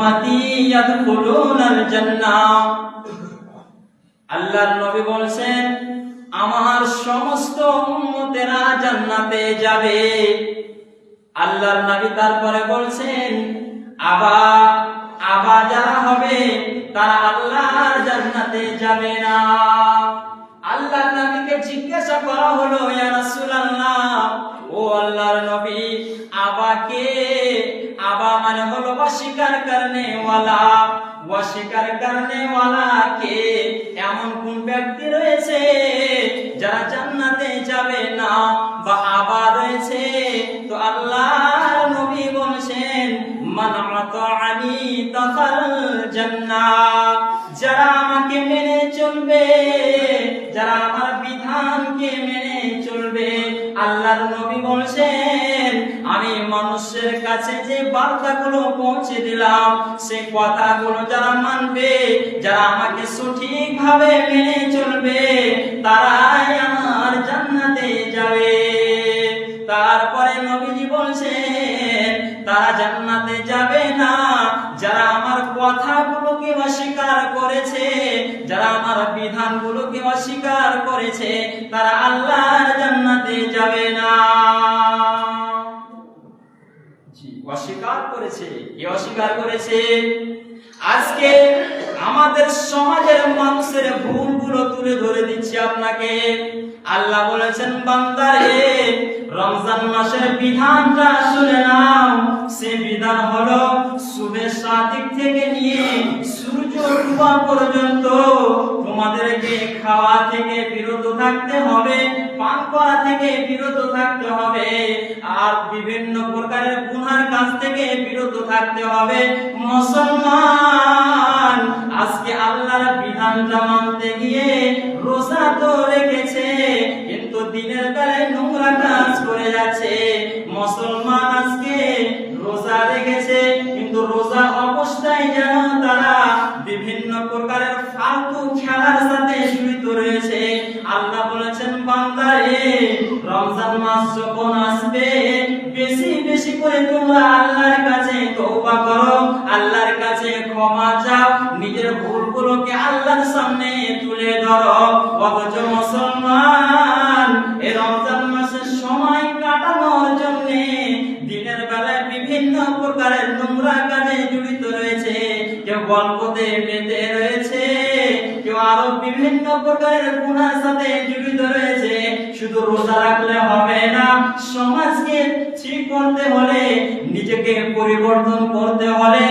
উম্মতি ইয়াদখুলুনাল জান্নাহ। আল্লাহর নবী বলেন আমার সমস্ত উম্মতেরা জান্নাতে যাবে। আল্লাহর নবী তারপরে বলেন আবা আবা যারা হবে তারা আল্লাহর জান্নাতে যাবে না। আল্লাহর নবীকে জিজ্ঞাসা করা হলো ইয়া রাসূলুল্লাহ, ও আল্লাহর নবী আবা কে? আবা মানে হলো অস্বীকার করনে ওয়ালা। অস্বীকার করনে ওয়ালা কে? এমন কোন ব্যক্তি রয়েছে যারা জান্নাতে যাবে না বা আবা রয়েছে? তো আল্লাহর নবী বলেন মান আতাআনি দাখাল জান্নাহ। যারা আমাকে মেনে চলবে, যারা আমার বিধানকে মেনে চলবে। আল্লাহর নবী বলেন আমি মানুষের কাছে যে বার্তাগুলো পৌঁছে দিলাম সে কথাগুলো যারা মানবে, যারা আমাকে সঠিকভাবে মেনে চলবে, তারাই আমার জান্নাতে যাবে। তারপরে নবীজি বলেন তারা জান্নাতে যাবে না যারা আমার কথাগুলোকে অস্বীকার করেছে, যারা আমার বিধানগুলোকে অস্বীকার করেছে, তারা আল্লাহর জান্নাতে যাবে না। জি, অস্বীকার করেছে। কে অস্বীকার করেছে? আজকে আমাদের সমাজের মানুষের ভুলগুলো তুলে ধরে দিচ্ছি আপনাকে। আল্লাহ বলেছেন বান্দারে রমজান মাসের বিধানটা শুনে নাও। সে বিধান হলো সুবহে সাদিক থেকে নিয়ে সূর্য ডোবা পর্যন্ত তোমাদেরকে খাওয়া থেকে বিরত থাকতে হবে, পান করা থেকে বিরত থাকতে হবে, আর বিভিন্ন প্রকারের গুনার কাজ থেকে বিরত থাকতে হবে। মুসলমান আজকে আল্লাহর বিধানটা মানতে গিয়ে রোজা তো রেখেছে কিন্তু দিনের বেলায় নোংরা কাজ করে যাচ্ছে। মুসলমান আজকে রোজা রেখেছে কিন্তু রোজা অবস্থায় যেন তারা বিভিন্ন প্রকারের ফালতু খেলার সাথে জড়িত রয়েছে। আল্লাহ বলেছেন বান্দারে রমজান মাস যখন আসবে বেশি বেশি করে তোমরা আল্লাহর কাছে তওবা করো, আল্লাহর কাছে ক্ষমা চাও, নিজের ভুলগুলোকে আল্লাহর সামনে তুলে ধরো। অথচ মুসলমান এই রমজান মাসের সময় কাটানোর জন্য দিনের বেলায় বিভিন্ন প্রকারের নোংরা কাজে জড়িত রয়েছে। কেউ গল্পতে মেতে রয়েছে, কেউ আরো বিভিন্ন প্রকারের গুনার সাথে জড়িত রয়েছে। শুধু রোজা রাখলে হবে না, সমাজকে ঠিক করতে হলে, নিজেকে পরিবর্তন করতে হলে